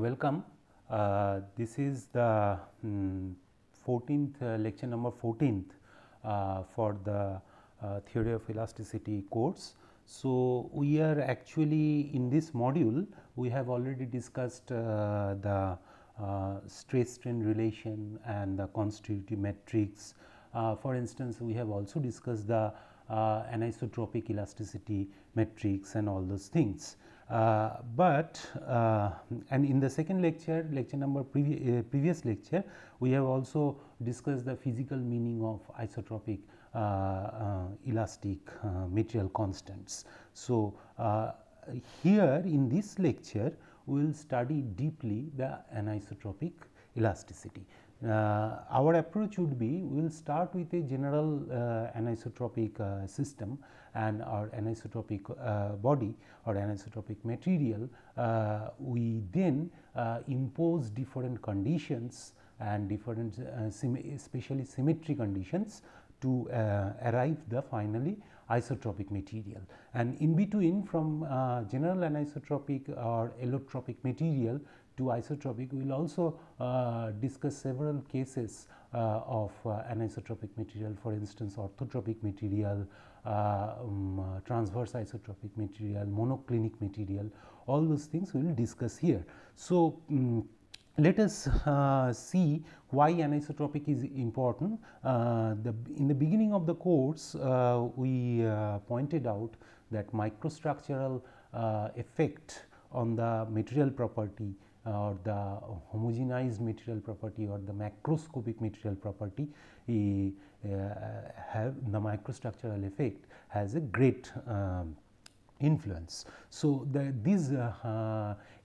Welcome. This is the 14th lecture number 14th for the theory of elasticity course. So, we are actually in this module we have already discussed the stress strain relation and the constitutive matrix. For instance, we have also discussed the anisotropic elasticity matrix and all those things. And in the second lecture, lecture number previous lecture, we have also discussed the physical meaning of isotropic elastic material constants. So, here in this lecture we will study deeply the anisotropic elasticity. Our approach would be we will start with a general anisotropic system and our anisotropic body or anisotropic material. We then impose different conditions and different especially symmetry conditions to arrive the finally isotropic material, and in between from general anisotropic or allotropic material to isotropic, we will also discuss several cases of anisotropic material, for instance orthotropic material, transverse isotropic material, monoclinic material, all those things we will discuss here. So, let us see why anisotropic is important. In the beginning of the course, we pointed out that microstructural effect on the material property or the homogenized material property or the macroscopic material property have the microstructural effect has a great influence. So, these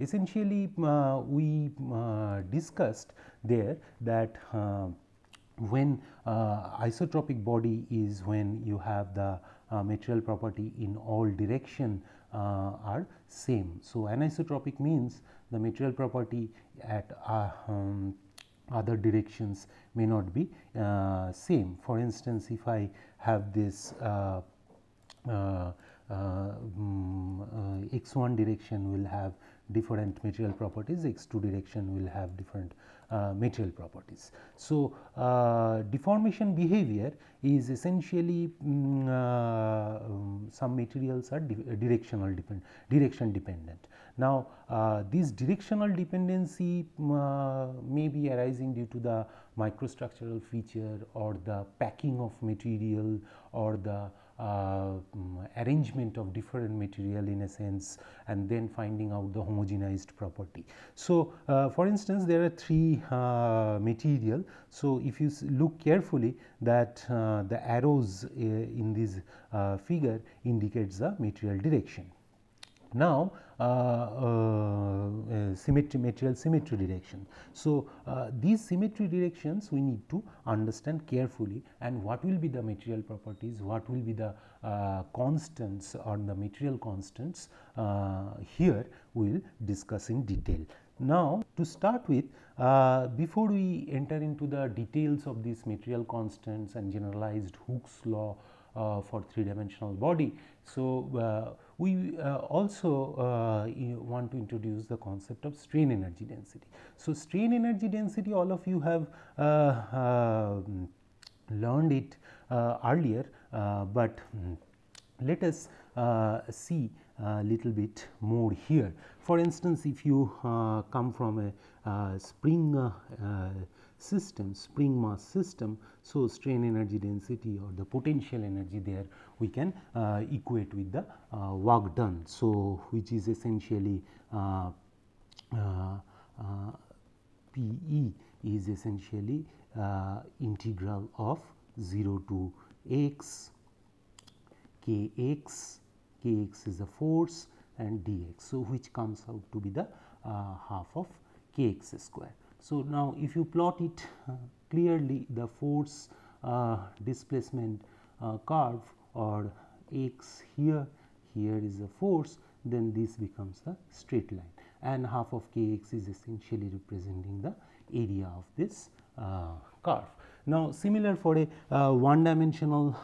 essentially we discussed there that when isotropic body is when you have the material property in all direction are same. So, anisotropic means the material property at other directions may not be same. For instance, if I have this x1 direction will have different material properties, x2 direction will have different material properties. So, deformation behavior is essentially some materials are direction dependent. Now, this directional dependency may be arising due to the microstructural feature or the packing of material or the arrangement of different material in a sense, and then finding out the homogenized property. So, for instance, there are three material. So, if you look carefully that the arrows in this figure indicates the material direction. Now, material symmetry direction. So, these symmetry directions we need to understand carefully, and what will be the material properties, what will be the constants or the material constants, here we will discuss in detail. Now, to start with, before we enter into the details of these material constants and generalized Hooke's law for three-dimensional body. So, we also want to introduce the concept of strain energy density. So, strain energy density, all of you have learned it earlier, but let us see a little bit more here. For instance, if you come from a spring system, spring mass system, so strain energy density or the potential energy there we can equate with the work done. So, which is essentially PE is essentially integral of 0 to x kx, kx is a force and dx. So, which comes out to be the half of kx square. So, now if you plot it clearly, the force displacement curve or x here, here is a force, then this becomes the straight line, and half of kx is essentially representing the area of this curve. Now, similar for a one dimensional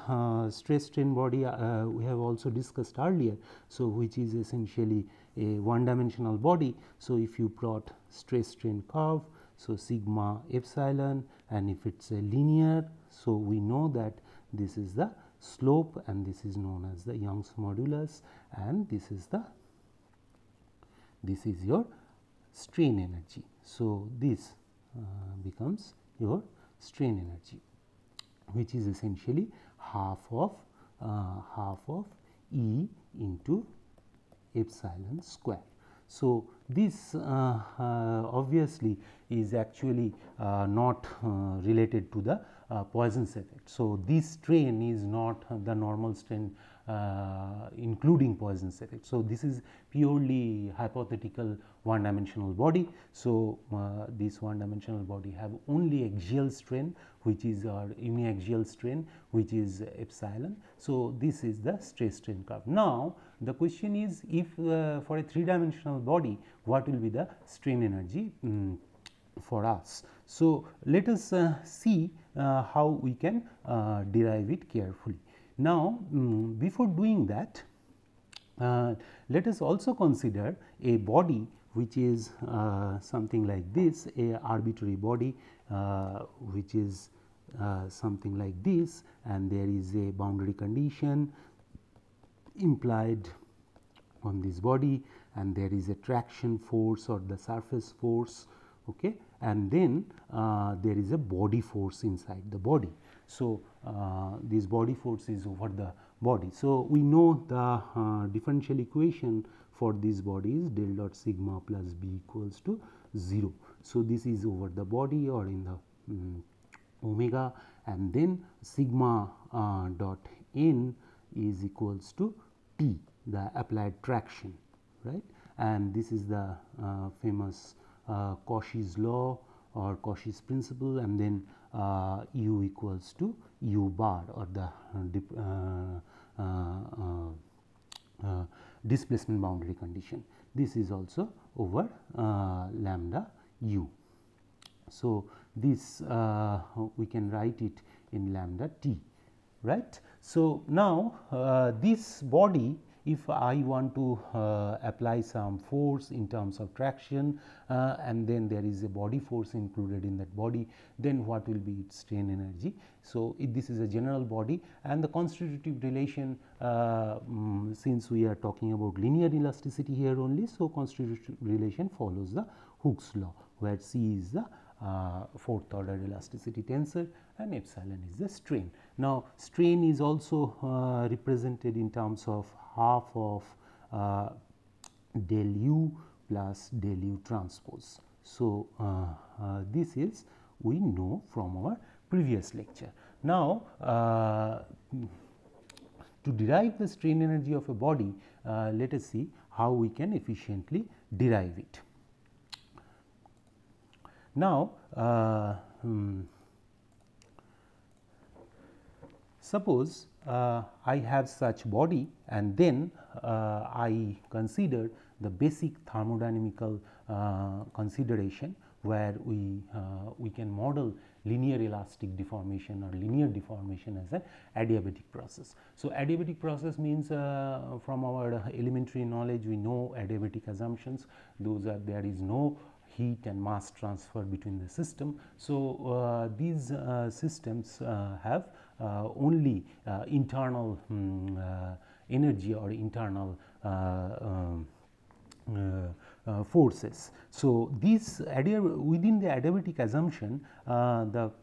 stress strain body we have also discussed earlier. So, which is essentially a one dimensional body. So, if you plot stress strain curve, so sigma epsilon, and if it is a linear, so we know that this is the slope and this is known as the Young's modulus, and this is your strain energy. So, this becomes your strain energy, which is essentially half of E into epsilon square. So, this obviously is actually not related to the Poisson's effect. So, this strain is not the normal strain including Poisson's effect. So, this is purely hypothetical one dimensional body. So, this one dimensional body have only axial strain, which is our uniaxial strain, which is epsilon. So, this is the stress strain curve. Now, the question is, if for a three dimensional body, what will be the strain energy for us. So, let us see how we can derive it carefully. Now, before doing that, let us also consider a body which is something like this, a arbitrary body which is something like this, and there is a boundary condition implied on this body, and there is a traction force or the surface force, okay, and then there is a body force inside the body. So, this body force is over the body. So, we know the differential equation for this body is del dot sigma plus b equals to 0. So, this is over the body or in the omega, and then sigma dot n is equals to T, the applied traction, right, and this is the famous Cauchy's law or Cauchy's principle, and then u equals to u bar or the displacement boundary condition. This is also over lambda u. So, this we can write it in lambda t, right. So, now this body, if I want to apply some force in terms of traction and then there is a body force included in that body, then what will be its strain energy. So, this is a general body, and the constitutive relation, since we are talking about linear elasticity here only. So, constitutive relation follows the Hooke's law, where C is the fourth order elasticity tensor and epsilon is the strain. Now, strain is also represented in terms of half of del u plus del u transpose. So, this is we know from our previous lecture. Now, to derive the strain energy of a body, let us see how we can efficiently derive it. Now, suppose I have such body, and then I consider the basic thermodynamical consideration, where we can model linear elastic deformation or linear deformation as an adiabatic process. So, adiabatic process means from our elementary knowledge we know adiabatic assumptions, those are there is no heat and mass transfer between the system. So, these systems have only internal energy or internal forces. So, this within the adiabatic assumption,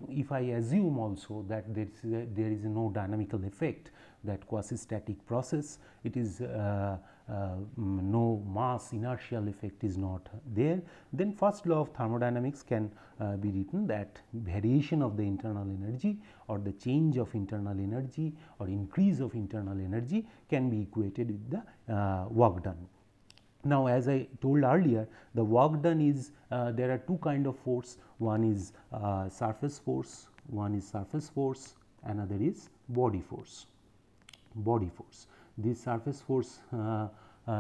if I assume also that there is no dynamical effect, that quasi-static process, it is no mass inertial effect is not there, then first law of thermodynamics can be written that variation of the internal energy or the change of internal energy or increase of internal energy can be equated with the work done. Now, as I told earlier, the work done is there are two kind of force, one is surface force, another is body force. This surface force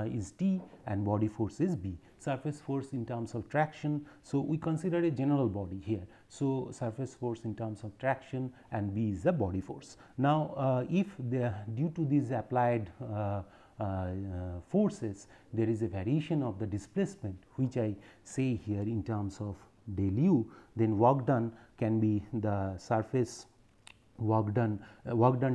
is T and body force is B. Surface force in terms of traction, so we consider a general body here. So, surface force in terms of traction and B is the body force. Now, if due to this applied forces, there is a variation of the displacement which I say here in terms of del u, then work done can be the surface work done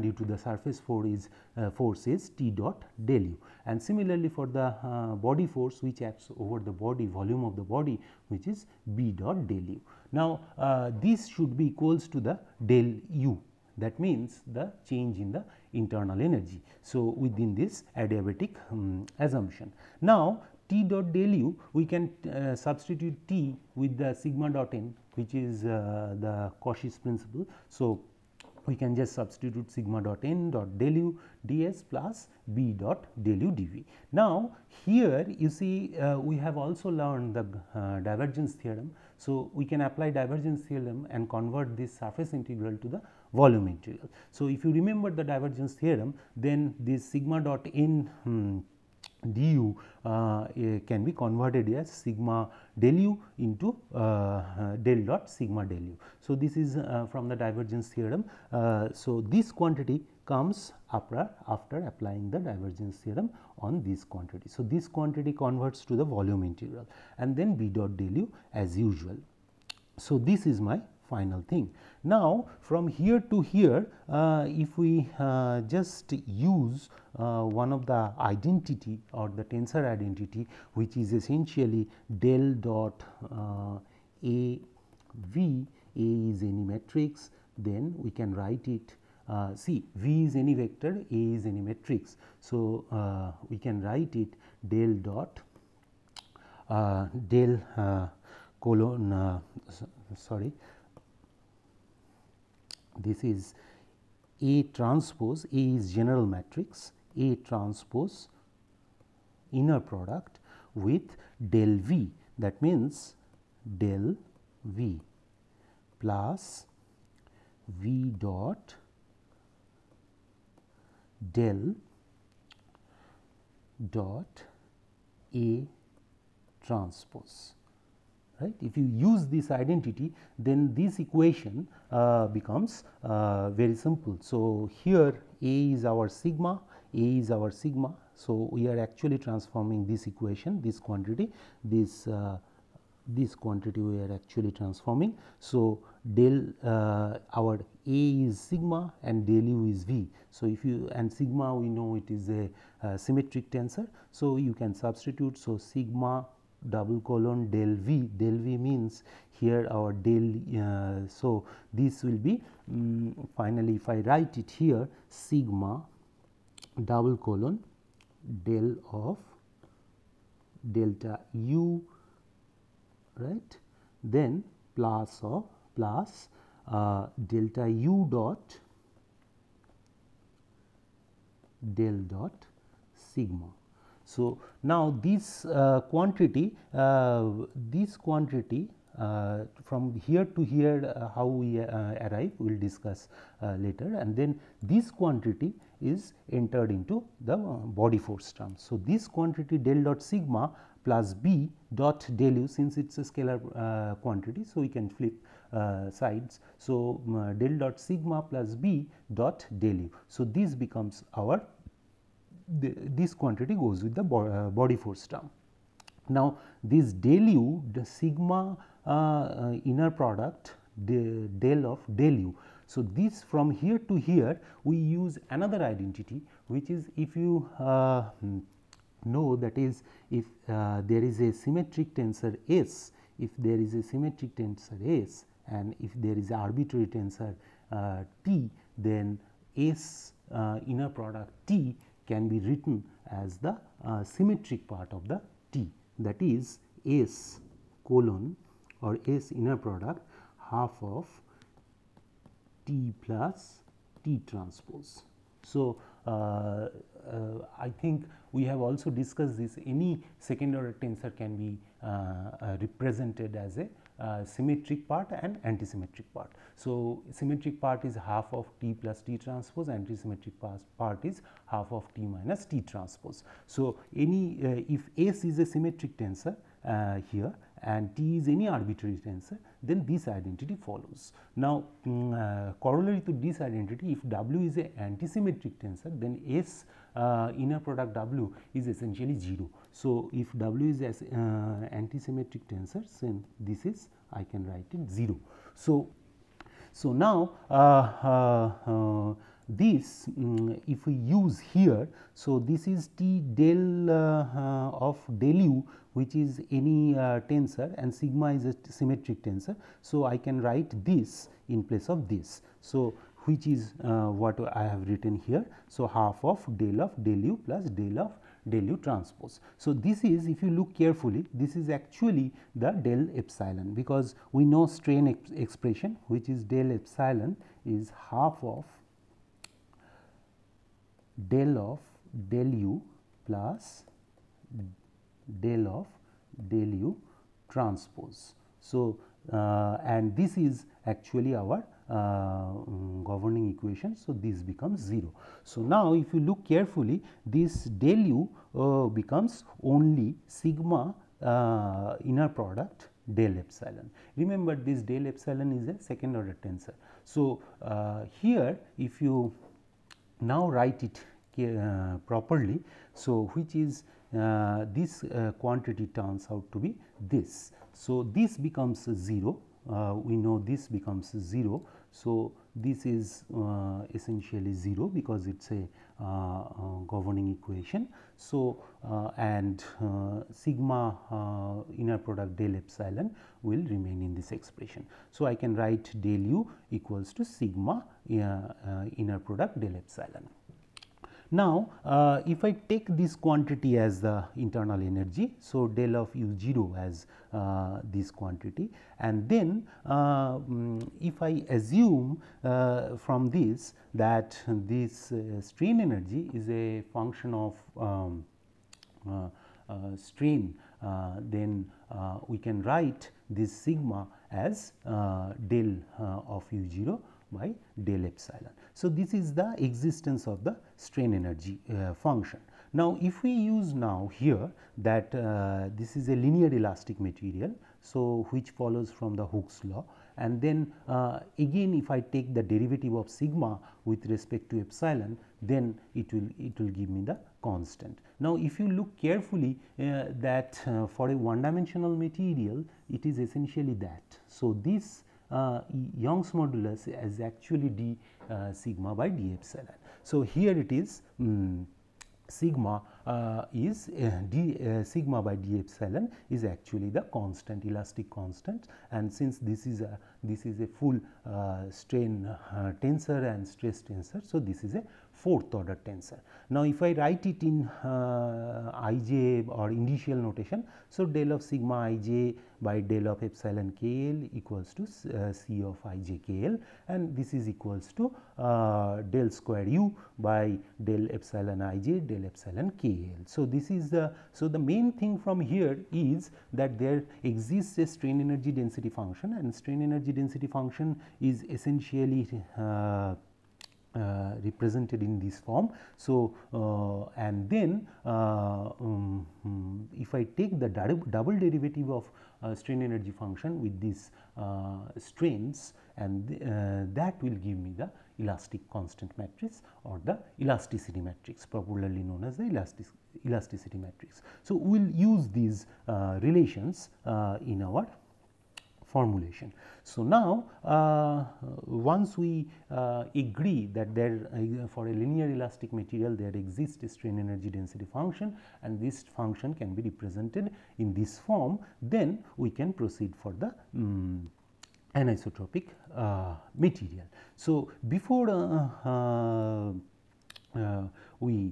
due to the surface force is T dot del u, and similarly for the body force which acts over the body, volume of the body, which is B dot del u. Now, this should be equals to the del u, that means the change in the internal energy. So, within this adiabatic assumption. Now, T dot del u, we can substitute T with the sigma dot n, which is the Cauchy's principle. So, we can just substitute sigma dot n dot del u ds plus B dot del u dv. Now, here you see we have also learned the divergence theorem. So, we can apply divergence theorem and convert this surface integral to the volume integral. So, if you remember the divergence theorem, then this sigma dot n du can be converted as sigma del u into del dot sigma del u. So, this is from the divergence theorem. So, this quantity comes after applying the divergence theorem on this quantity. So, this quantity converts to the volume integral and then B dot del u as usual. So, this is my final thing. Now, from here to here, if we just use one of the identity or the tensor identity, which is essentially del dot A V, A is any matrix, then we can write it. See, V is any vector, A is any matrix. So, we can write it del dot del colon sorry, this is A transpose, A is general matrix, A transpose inner product with del V, that means del V plus V dot del dot A transpose. Right. If you use this identity, then this equation becomes very simple. So, here A is our sigma, A is our sigma. So, we are actually transforming this equation, this quantity, this quantity we are actually transforming. So, del our A is sigma and del u is V. So, if you and sigma we know it is a symmetric tensor. So, you can substitute. So, sigma double colon del V means here our del, so this will be finally if I write it here sigma double colon del of delta u, right, then plus of plus delta u dot del dot sigma. So, now this quantity from here to here how we arrive we will discuss later, and then this quantity is entered into the body force term. So, this quantity del dot sigma plus B dot del u, since it is a scalar quantity. So, we can flip sides. So, del dot sigma plus B dot del u. So, this becomes our this quantity goes with the body force term. Now, this del u, the sigma inner product del of del u. So, this from here to here we use another identity, which is if you know, that is if there is a symmetric tensor S, if there is a symmetric tensor S and if there is an arbitrary tensor T, then S inner product T can be written as the symmetric part of the T, that is S colon or S inner product half of T plus T transpose. So, I think we have also discussed this. Any second order tensor can be represented as a symmetric part and antisymmetric part. So, symmetric part is half of T plus T transpose, antisymmetric part is half of T minus T transpose. So, any if S is a symmetric tensor here and T is any arbitrary tensor, then this identity follows. Now, corollary to this identity, if W is a antisymmetric tensor, then S inner product W is essentially 0. So, if W is as antisymmetric tensor, then this is, I can write it 0. So now this if we use here, so this is T del of del u, which is any tensor, and sigma is a symmetric tensor. So, I can write this in place of this. So, which is what I have written here. So, half of del u plus del u transpose. So, this is, if you look carefully, this is actually the del epsilon, because we know strain expression, which is del epsilon is half of del u plus del u transpose. So, and this is actually our governing equation. So, this becomes 0. So, now if you look carefully, this del u becomes only sigma inner product del epsilon. Remember, this del epsilon is a second order tensor. So, here if you now write it properly, so which is this quantity turns out to be this. So, this becomes 0, we know this becomes 0. So, this is essentially 0 because it is a governing equation. So, and sigma inner product del epsilon will remain in this expression. So, I can write del u equals to sigma inner product del epsilon. Now, if I take this quantity as the internal energy, so del of u 0 as this quantity, and then if I assume from this that this strain energy is a function of strain, then we can write this sigma as del of u 0 by del epsilon. So, this is the existence of the strain energy function. Now, if we use now here that this is a linear elastic material, so which follows from the Hooke's law, and then again if I take the derivative of sigma with respect to epsilon, then it will give me the constant. Now, if you look carefully that for a one dimensional material, it is essentially that. So, this Young's modulus is actually d sigma by d epsilon. So, here it is sigma is sigma by d epsilon is actually the constant, elastic constant, and since this is a full strain tensor and stress tensor. So, this is a fourth order tensor. Now, if I write it in ij or initial notation, so del of sigma ij by del of epsilon kl equals to C of ij kl, and this is equals to del square u by del epsilon ij del epsilon kl. So, this is the, so the main thing from here is that there exists a strain energy density function, and strain energy density function is essentially represented in this form. So, and then if I take the double derivative of strain energy function with these strains, and that will give me the elastic constant matrix or the elasticity matrix, popularly known as the elasticity matrix. So, we will use these relations in our formulation. So, now once we agree that there for a linear elastic material there exists a strain energy density function, and this function can be represented in this form, then we can proceed for the anisotropic material. So, before we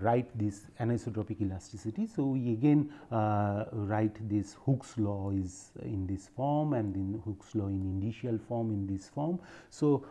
write this anisotropic elasticity. So, we again write this Hooke's law is in this form, and in Hooke's law in initial form in this form. So,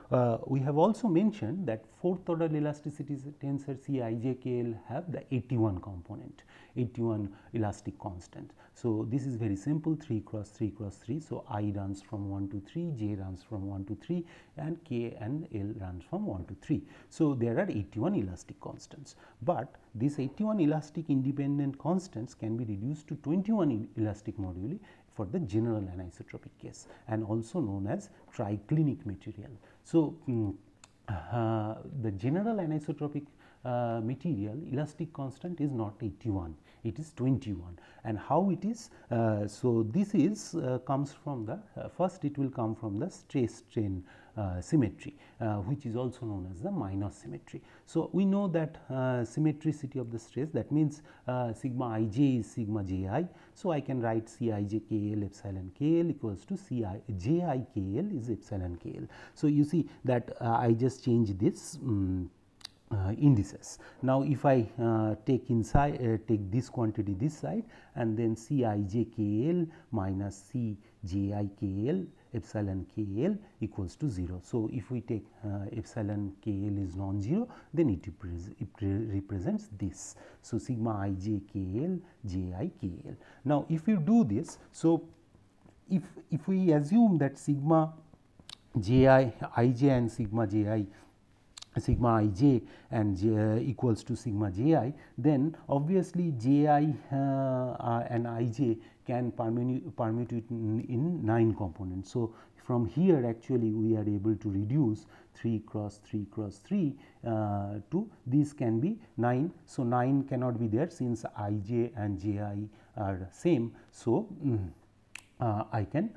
we have also mentioned that fourth order elasticity tensorCijkl have the 81 component, 81 elastic constant. So, this is very simple, 3 cross 3 cross 3. So, I runs from 1 to 3, j runs from 1 to 3, and k and l runs from 1 to 3. So, there are 81 elastic constants, but these 81 elastic independent constants can be reduced to 21 elastic moduli for the general anisotropic case and also known as triclinic material. So, the general anisotropic material elastic constant is not 81, it is 21. And how it is? So, this is comes from the first it will come from the stress strain symmetry, which is also known as the minor symmetry. So, we know that symmetricity of the stress, that means sigma I j is sigma j I. So, I can write C I j k L epsilon k L equals to C I j I k L is epsilon k L. So, you see that I just change this indices. Now, if I take inside take this quantity this side and then C I j k L minus C j I k L epsilon k L equals to 0. So, if we take epsilon k L is non-zero, then it represents this. So, sigma I j k L j I k L. Now, if you do this, so if we assume that sigma j I j and sigma j I sigma I j and j equals to sigma j I, then obviously j I and I j can permutate in 9 components. So, from here actually we are able to reduce 3 cross 3 cross 3 to this can be 9. So, 9 cannot be there since I j and j I are same. So, I can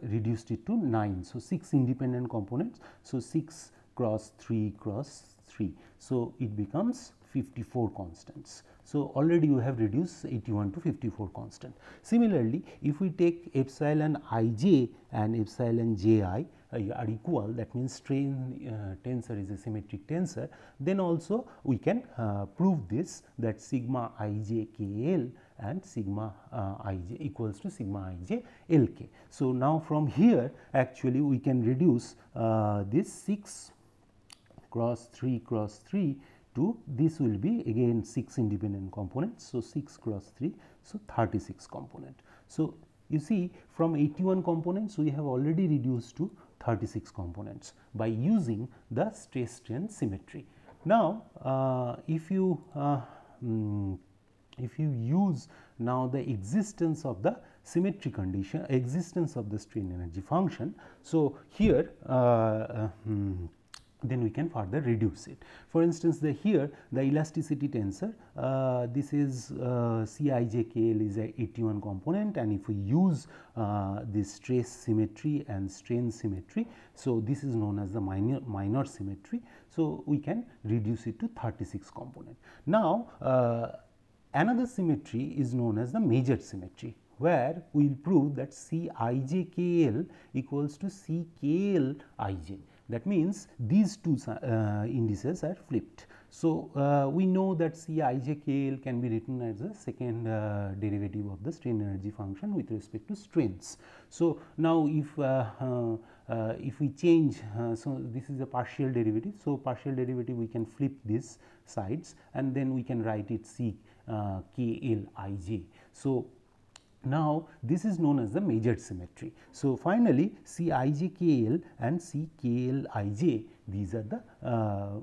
reduce it to 9. So, 6 independent components. So, 6 cross 3 cross 3. So, it becomes 54 constants. So, already you have reduced 81 to 54 constant. Similarly, if we take epsilon I j and epsilon j I are equal, that means strain tensor is a symmetric tensor, then also we can prove this, that sigma I j k L and sigma I j equals to sigma I j L k. So, now from here actually we can reduce this 6 cross 3 cross 3 to this will be again 6 independent components. So, 6 cross 3, so 36 component. So, you see from 81 components we have already reduced to 36 components by using the stress strain symmetry. Now, if you use now the existence of the symmetry condition, existence of the strain energy function. So, here then we can further reduce it. For instance, here the elasticity tensor, this is C I j k L is a 81 component, and if we use this stress symmetry and strain symmetry, so this is known as the minor symmetry. So, we can reduce it to 36 component. Now, another symmetry is known as the major symmetry, where we will prove that C I j k L equals to C k L I j. That means, these two indices are flipped. So, we know that C I j k L can be written as a second derivative of the strain energy function with respect to strains. So, now if we change, so this is a partial derivative. So, partial derivative we can flip these sides and then we can write it C k L I j. So, now, this is known as the major symmetry. So, finally, C I j k L and C k L I j, these are the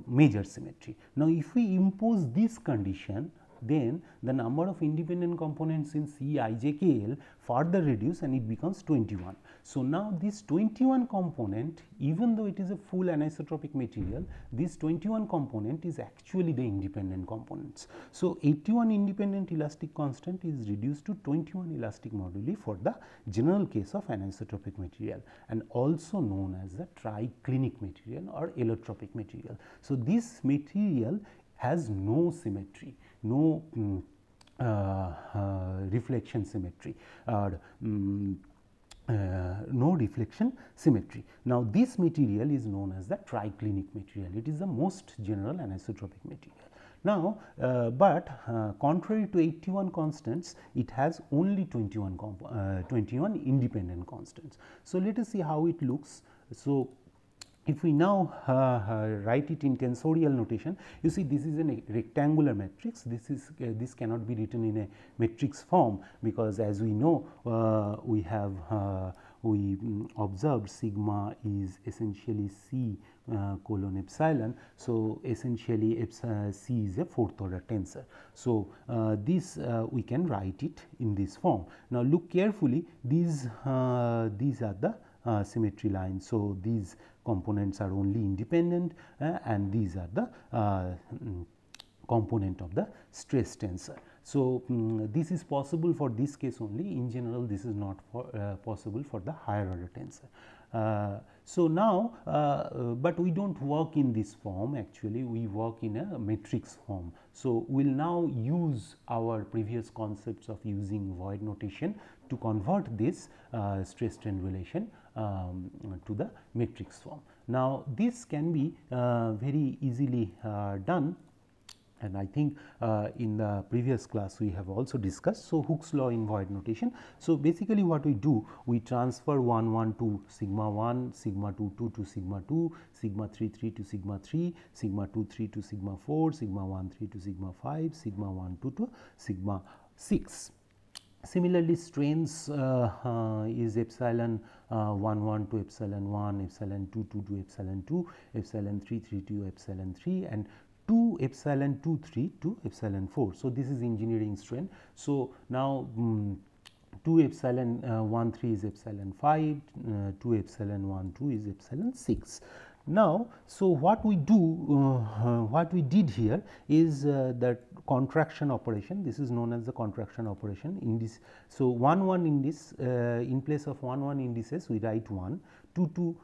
major symmetry. Now, if we impose this condition, then the number of independent components in C I j k L further reduce and it becomes 21. So, now this 21 component, even though it is a full anisotropic material, this 21 component is actually the independent components. So, 81 independent elastic constant is reduced to 21 elastic moduli for the general case of anisotropic material and also known as the triclinic material or allotropic material. So, this material has no symmetry, no reflection symmetry or no reflection symmetry. Now, this material is known as the triclinic material. It is the most general anisotropic material. Now, but contrary to 81 constants, it has only 21 independent constants. So, let us see how it looks. So, if we now write it in tensorial notation, you see this is a rectangular matrix. This cannot be written in a matrix form, because as we know we have we observed sigma is essentially C colon epsilon. So, essentially C is a fourth order tensor. So, this we can write it in this form. Now, look carefully, these are the symmetry lines. So, these components are only independent and these are the component of the stress tensor. So, this is possible for this case only. In general, this is not possible for the higher order tensor. So, now, but we do not work in this form, actually we work in a matrix form. So, we will now use our previous concepts of using Voigt notation to convert this stress strain relation to the matrix form. Now, this can be very easily done, and I think in the previous class we have also discussed. So, Hooke's law in Voigt notation. So, basically what we do, we transfer 1 1 to sigma 1, sigma 2 2 to sigma 2, sigma 3 3 to sigma 3, sigma 2 3 to sigma 4, sigma 1 3 to sigma 5, sigma 1 2 to sigma 6. Similarly, strains is epsilon 1 1 to epsilon 1, epsilon 2 2 to epsilon 2, epsilon 3 3 to epsilon 3, and 2 epsilon 2 3 to epsilon 4. So, this is engineering strain. So, now 2 epsilon 1 3 is epsilon 5, 2 epsilon 1 2 is epsilon 6. Now, so what we do, what we did here is that contraction operation. This is known as the contraction operation in this. So, 1 1 in this in place of 1 1 indices we write 1, 2 2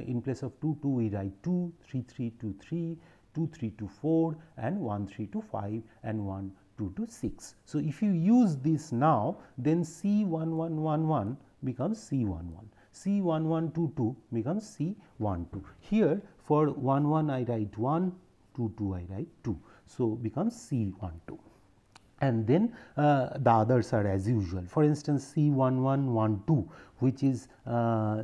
in place of 2 2 we write 2, 3 3 to 3, 2 3 to 4, and 1 3 to 5, and 1 2 to 6. So, if you use this now, then C 1 1 1 1 becomes C 1 1. C 1 1 2 2 becomes C 1 2. Here for 1 1 I write 1, 2 2 I write 2. So, becomes C 1 2, and then the others are as usual. For instance, C 1 1 1 2, which is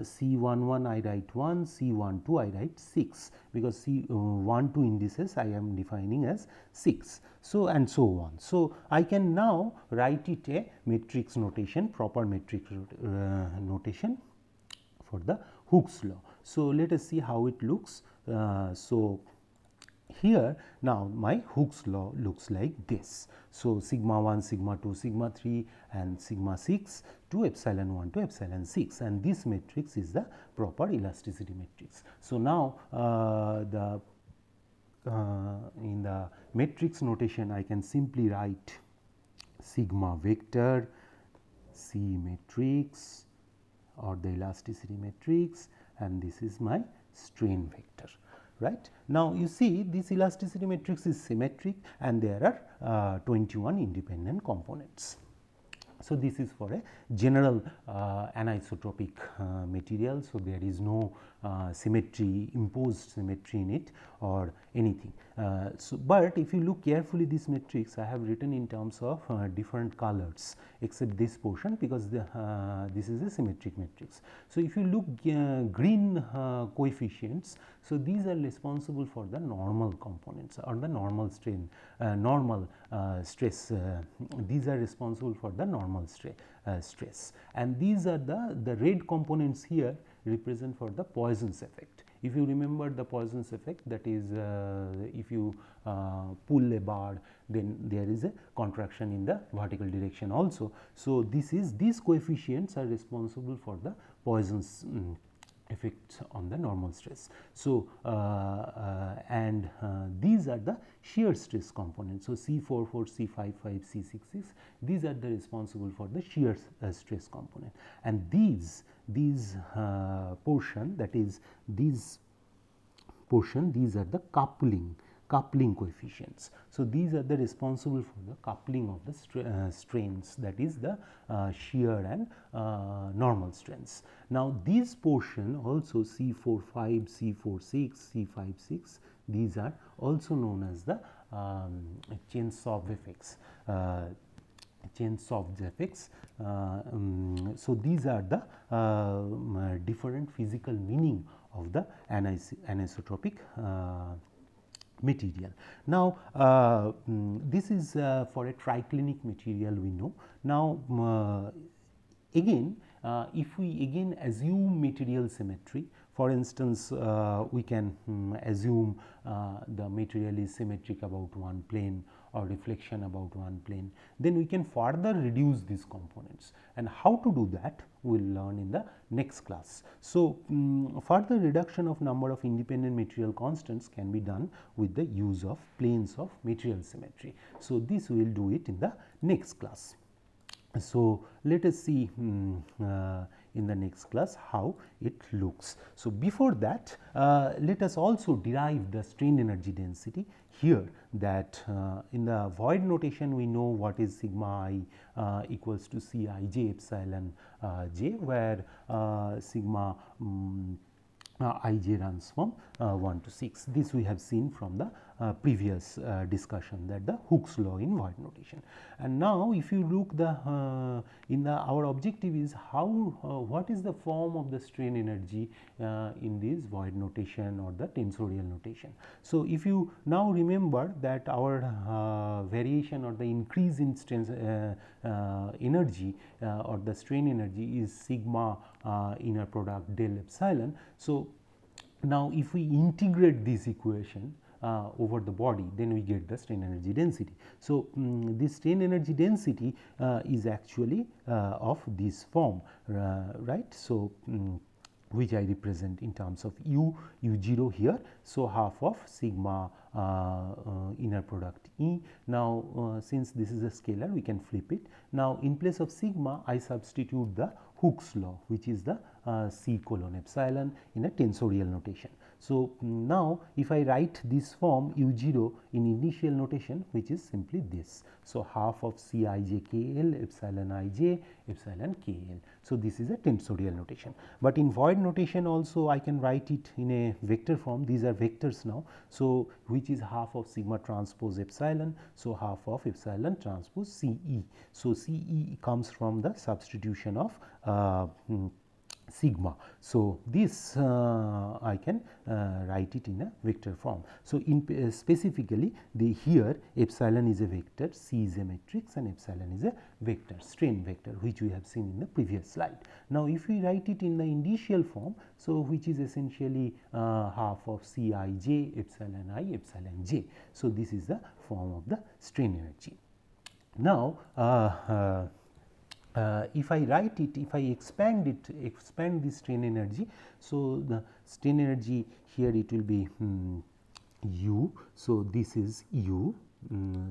C 1 1 I write 1, C 1 2 I write 6, because C 1 2 indices I am defining as 6. So, and so on. So, I can now write it a matrix notation, proper matrix notation for the Hooke's law. So, let us see how it looks. So, here now my Hooke's law looks like this. So, sigma 1, sigma 2, sigma 3 and sigma 6 to epsilon 1 to epsilon 6, and this matrix is the proper elasticity matrix. So, now in the matrix notation I can simply write sigma vector C matrix or the elasticity matrix, and this is my strain vector. Right. Now, you see this elasticity matrix is symmetric and there are 21 independent components. So, this is for a general anisotropic material. So, there is no symmetry, imposed symmetry in it or anything. But if you look carefully this matrix, I have written in terms of different colors except this portion, because this is a symmetric matrix. So, if you look green coefficients, so these are responsible for the normal components or the normal strain, normal stress. These are responsible for the normal stress, and these are the red components here represent for the Poisson's effect. If you remember the Poisson's effect, that is if you pull a bar, then there is a contraction in the vertical direction also. So, these coefficients are responsible for the Poisson's effects on the normal stress. So, and these are the shear stress components. So, C4 4, C5 5, C6 6, these are the responsible for the shear stress component, and these portion, that is these portion, these are the coupling coefficients. So, these are the responsible for the coupling of the strains, that is the shear and normal strains. Now, these portion also C4 5, C4 6, C5 6, these are also known as the Chain-Sauve effects. Chain-Sauve effects. So, these are the different physical meaning of the anisotropic material. Now, this is for a triclinic material we know. Now, again if we again assume material symmetry, for instance, we can assume the material is symmetric about one plane or reflection about one plane, then we can further reduce these components, and how to do that we will learn in the next class. So, further reduction of number of independent material constants can be done with the use of planes of material symmetry. So, this we will do it in the next class. So, let us see in the next class how it looks. So, before that let us also derive the strain energy density here, that in the Voigt notation we know what is sigma I equals to C I j epsilon j, where sigma ij runs from 1 to 6. This we have seen from the previous discussion, that the Hooke's law in Voigt notation. And now, if you look the our objective is how what is the form of the strain energy in this Voigt notation or the tensorial notation. So, if you now remember that our variation or the increase in strain energy or the strain energy is sigma inner product del epsilon. So, now if we integrate this equation over the body, then we get the strain energy density. So, this strain energy density is actually of this form, right. So, which I represent in terms of u0 here. So, half of sigma inner product E. Now, since this is a scalar, we can flip it. Now, in place of sigma, I substitute the Hooke's law, which is the C colon epsilon in a tensorial notation. So, now if I write this form u0 in initial notation, which is simply this. So, half of C I j k l epsilon I j epsilon k l. So, this is a tensorial notation, but in Voigt notation also I can write it in a vector form. These are vectors now. So, which is half of sigma transpose epsilon. So, half of epsilon transpose C e. So, C e comes from the substitution of sigma. So, this I can write it in a vector form. So, in specifically here epsilon is a vector, C is a matrix, and epsilon is a vector, strain vector, which we have seen in the previous slide. Now, if we write it in the initial form, so which is essentially half of C I j epsilon I epsilon j. So, this is the form of the strain energy. Now, if I write it, if I expand this strain energy, so the strain energy here it will be u. So, this is u,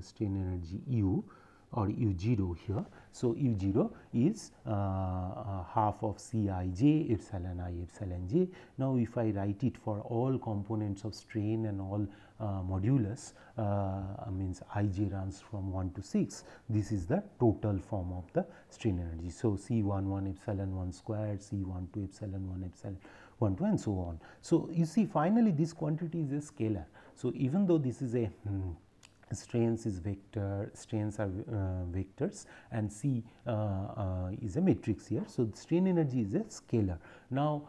strain energy u or u0 here. So, u0 is half of C I j epsilon I epsilon j. Now, if I write it for all components of strain and all modulus, means ij runs from 1 to 6, this is the total form of the strain energy. So, C11 epsilon 1 squared, C12 epsilon 1 epsilon 1 2 and so on. So, you see finally this quantity is a scalar. So, even though this is a strains is vector, strains are vectors, and C is a matrix here. So, the strain energy is a scalar. Now,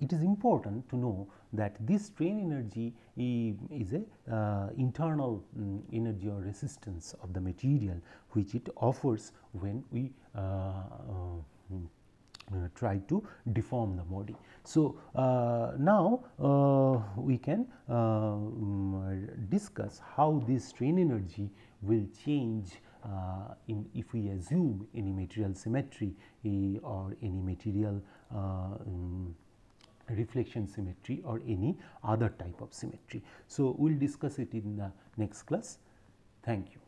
it is important to know that this strain energy is a internal energy or resistance of the material, which it offers when we try to deform the body. So, now we can discuss how this strain energy will change if we assume any material symmetry or any material reflection symmetry or any other type of symmetry. So, we will discuss it in the next class. Thank you.